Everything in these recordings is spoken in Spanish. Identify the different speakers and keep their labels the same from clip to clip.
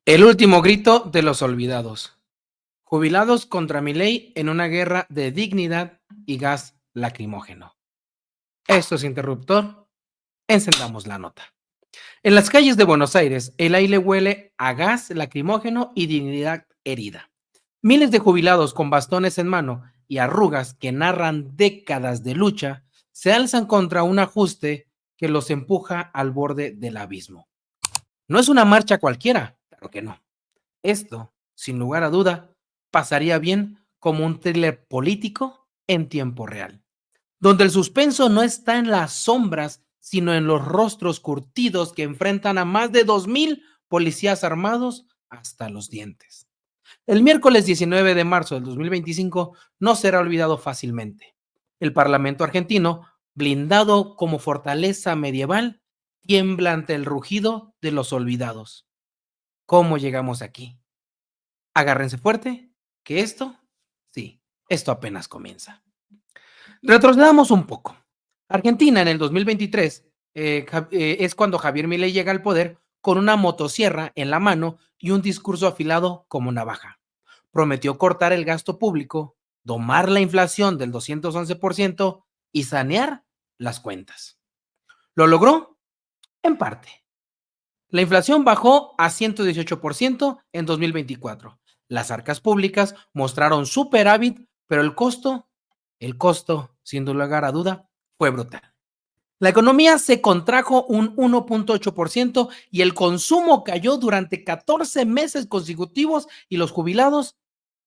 Speaker 1: El último grito de los olvidados. Jubilados contra Milei en una guerra de dignidad y gas lacrimógeno. Esto es Interruptor. Encendamos la nota. En las calles de Buenos Aires, el aire huele a gas lacrimógeno y dignidad herida. Miles de jubilados con bastones en mano y arrugas que narran décadas de lucha se alzan contra un ajuste que los empuja al borde del abismo. No es una marcha cualquiera, claro que no. Esto, sin lugar a duda, pasaría bien como un thriller político en tiempo real, donde el suspenso no está en las sombras, sino en los rostros curtidos que enfrentan a más de 2000 policías armados hasta los dientes. El miércoles 19 de marzo del 2025 no será olvidado fácilmente. El Parlamento argentino, blindado como fortaleza medieval, tiembla ante el rugido de los olvidados. ¿Cómo llegamos aquí? Agárrense fuerte, que esto apenas comienza. Retrocedamos un poco. Argentina en el 2023 es cuando Javier Milei llega al poder con una motosierra en la mano y un discurso afilado como navaja. Prometió cortar el gasto público, domar la inflación del 211% y sanear las cuentas. ¿Lo logró? En parte. La inflación bajó a 118% en 2024. Las arcas públicas mostraron superávit, pero el costo, sin lugar a duda, fue brutal. La economía se contrajo un 1.8% y el consumo cayó durante 14 meses consecutivos y los jubilados,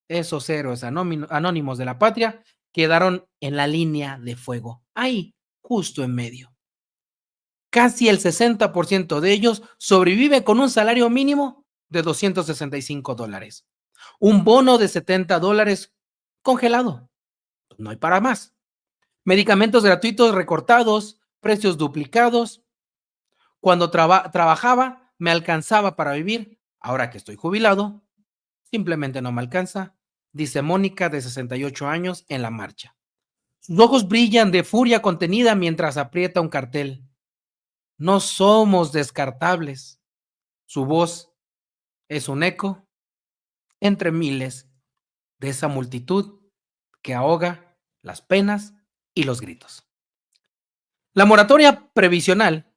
Speaker 1: esos héroes anónimos de la patria, quedaron en la línea de fuego, ahí, justo en medio. Casi el 60% de ellos sobrevive con un salario mínimo de $265. Un bono de $70 congelado. No hay para más. Medicamentos gratuitos recortados, precios duplicados. Cuando trabajaba, me alcanzaba para vivir. Ahora que estoy jubilado, simplemente no me alcanza, dice Mónica, de 68 años, en la marcha. Sus ojos brillan de furia contenida mientras aprieta un cartel. No somos descartables. Su voz es un eco entre miles de esa multitud que ahoga las penas y los gritos. La moratoria previsional,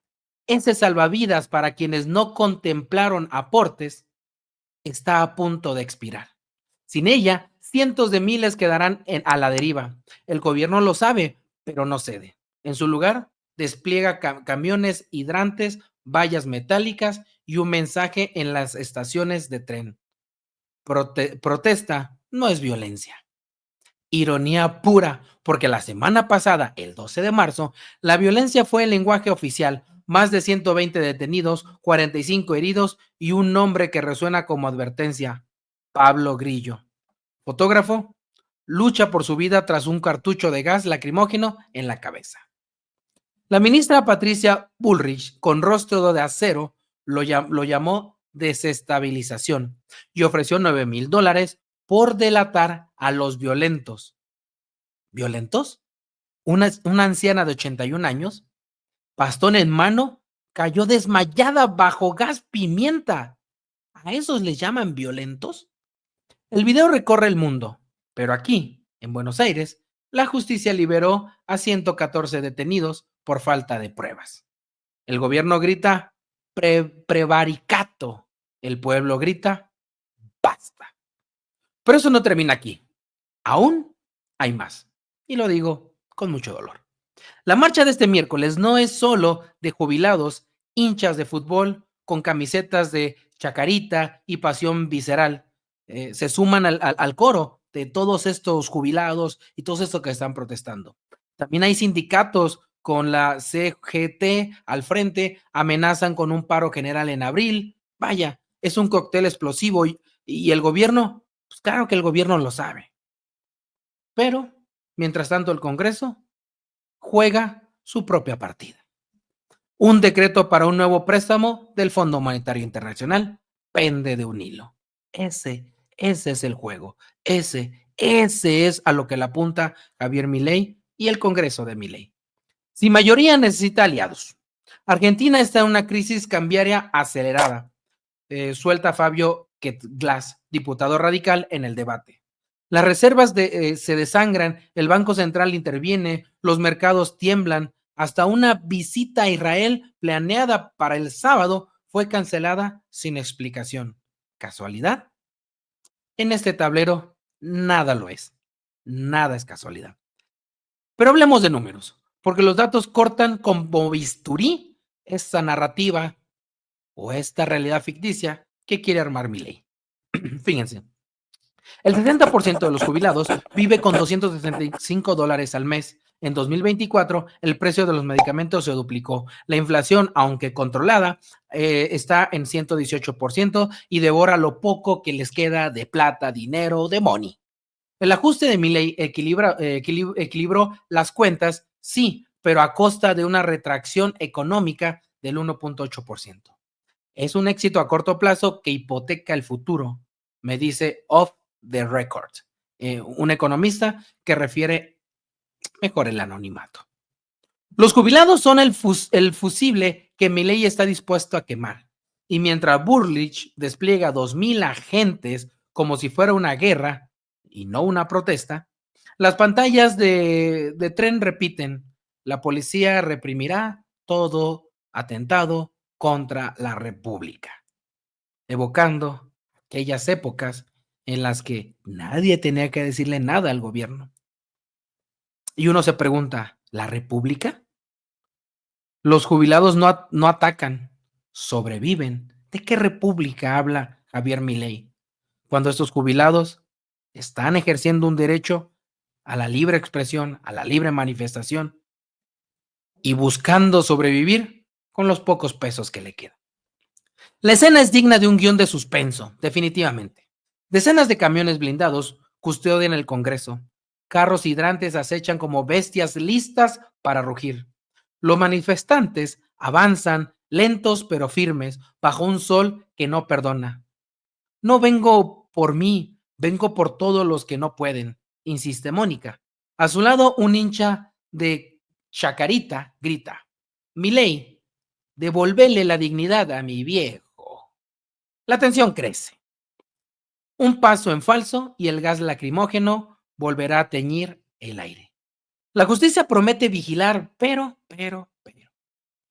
Speaker 1: ese salvavidas para quienes no contemplaron aportes, está a punto de expirar. Sin ella, cientos de miles quedarán a la deriva. El gobierno lo sabe, pero no cede. En su lugar, despliega camiones hidrantes, vallas metálicas y un mensaje en las estaciones de tren. Protesta no es violencia. Ironía pura, porque la semana pasada, el 12 de marzo, la violencia fue el lenguaje oficial. Más de 120 detenidos, 45 heridos y un nombre que resuena como advertencia: Pablo Grillo. Fotógrafo, lucha por su vida tras un cartucho de gas lacrimógeno en la cabeza. La ministra Patricia Bullrich, con rostro de acero, lo llamó desestabilización y ofreció $9,000 por delatar a los violentos. ¿Violentos? Una anciana de 81 años, bastón en mano, cayó desmayada bajo gas pimienta. ¿A esos les llaman violentos? El video recorre el mundo, pero aquí, en Buenos Aires, la justicia liberó a 114 detenidos por falta de pruebas. El gobierno grita prevaricato, el pueblo grita basta. Pero eso no termina aquí. Aún hay más. Y lo digo con mucho dolor. La marcha de este miércoles no es solo de jubilados, hinchas de fútbol con camisetas de Chacarita y pasión visceral. Se suman al coro de todos estos jubilados y todos estos que están protestando. También hay sindicatos con la CGT al frente, amenazan con un paro general en abril. Vaya, es un cóctel explosivo y el gobierno, pues claro que el gobierno lo sabe. Pero, mientras tanto, el Congreso juega su propia partida. Un decreto para un nuevo préstamo del Fondo Monetario Internacional pende de un hilo. Ese es el juego. Ese es a lo que le apunta Javier Milei y el Congreso de Milei. Si mayoría necesita aliados. Argentina está en una crisis cambiaria acelerada. suelta Fabio Glass, diputado radical, en el debate. Las reservas se desangran, el Banco Central interviene, los mercados tiemblan, hasta una visita a Israel planeada para el sábado fue cancelada sin explicación. ¿Casualidad? En este tablero nada lo es. Nada es casualidad. Pero hablemos de números, porque los datos cortan como bisturí esta narrativa o esta realidad ficticia que quiere armar Milei. Fíjense, el 60% de los jubilados vive con $265 al mes. En 2024, el precio de los medicamentos se duplicó. La inflación, aunque controlada, está en 118% y devora lo poco que les queda de plata, dinero, de money. El ajuste de Milei equilibró las cuentas, sí, pero a costa de una retracción económica del 1.8%. Es un éxito a corto plazo que hipoteca el futuro, me dice Off the Record, un economista que refiere mejor el anonimato. Los jubilados son el fusible que Milei está dispuesto a quemar. Y mientras Bullrich despliega 2,000 agentes como si fuera una guerra y no una protesta, las pantallas de tren repiten: la policía reprimirá todo atentado contra la República, evocando aquellas épocas en las que nadie tenía que decirle nada al gobierno. Y uno se pregunta, ¿la República? Los jubilados no atacan, sobreviven. ¿De qué república habla Javier Milei? Cuando estos jubilados están ejerciendo un derecho a la libre expresión, a la libre manifestación y buscando sobrevivir con los pocos pesos que le quedan. La escena es digna de un guión de suspenso, definitivamente. Decenas de camiones blindados custodian el Congreso. Carros hidrantes acechan como bestias listas para rugir. Los manifestantes avanzan lentos pero firmes bajo un sol que no perdona. No vengo por mí, vengo por todos los que no pueden, insiste Mónica. A su lado, un hincha de Chacarita grita: Milei, devolvele la dignidad a mi viejo. La tensión crece. Un paso en falso y el gas lacrimógeno volverá a teñir el aire. La justicia promete vigilar, pero,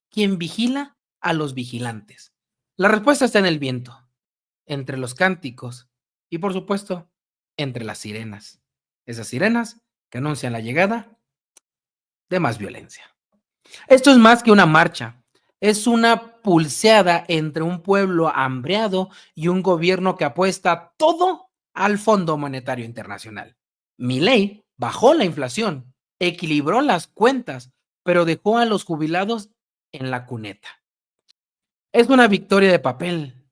Speaker 1: ¿quién vigila a los vigilantes? La respuesta está en el viento, entre los cánticos y, por supuesto, entre las sirenas. Esas sirenas que anuncian la llegada de más violencia. Esto es más que una marcha, es una pulseada entre un pueblo hambreado y un gobierno que apuesta todo al Fondo Monetario Internacional. Milei bajó la inflación, equilibró las cuentas, pero dejó a los jubilados en la cuneta. Es una victoria de papel,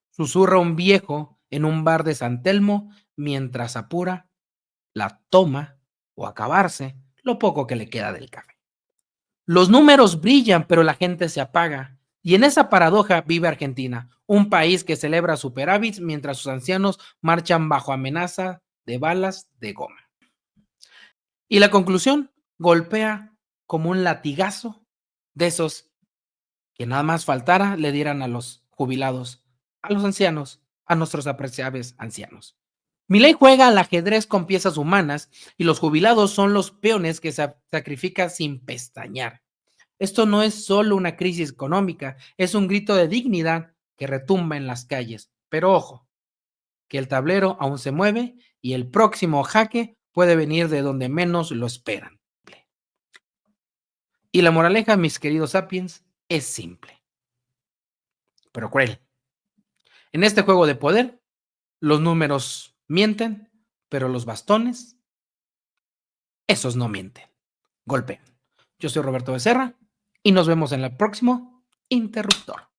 Speaker 1: susurra un viejo en un bar de San Telmo mientras apura la toma o acabarse lo poco que le queda del café. Los números brillan, pero la gente se apaga. Y en esa paradoja vive Argentina, un país que celebra superávits mientras sus ancianos marchan bajo amenaza de balas de goma. Y la conclusión golpea como un latigazo de esos que nada más faltara le dieran a los jubilados, a los ancianos, a nuestros apreciables ancianos. Milei juega al ajedrez con piezas humanas y los jubilados son los peones que se sacrifican sin pestañear. Esto no es solo una crisis económica, es un grito de dignidad que retumba en las calles. Pero ojo, que el tablero aún se mueve y el próximo jaque puede venir de donde menos lo esperan. Y la moraleja, mis queridos sapiens, es simple, pero cruel. En este juego de poder, los números mienten, pero los bastones, esos no mienten, golpean. Yo soy Roberto Becerra y nos vemos en el próximo Interruptor.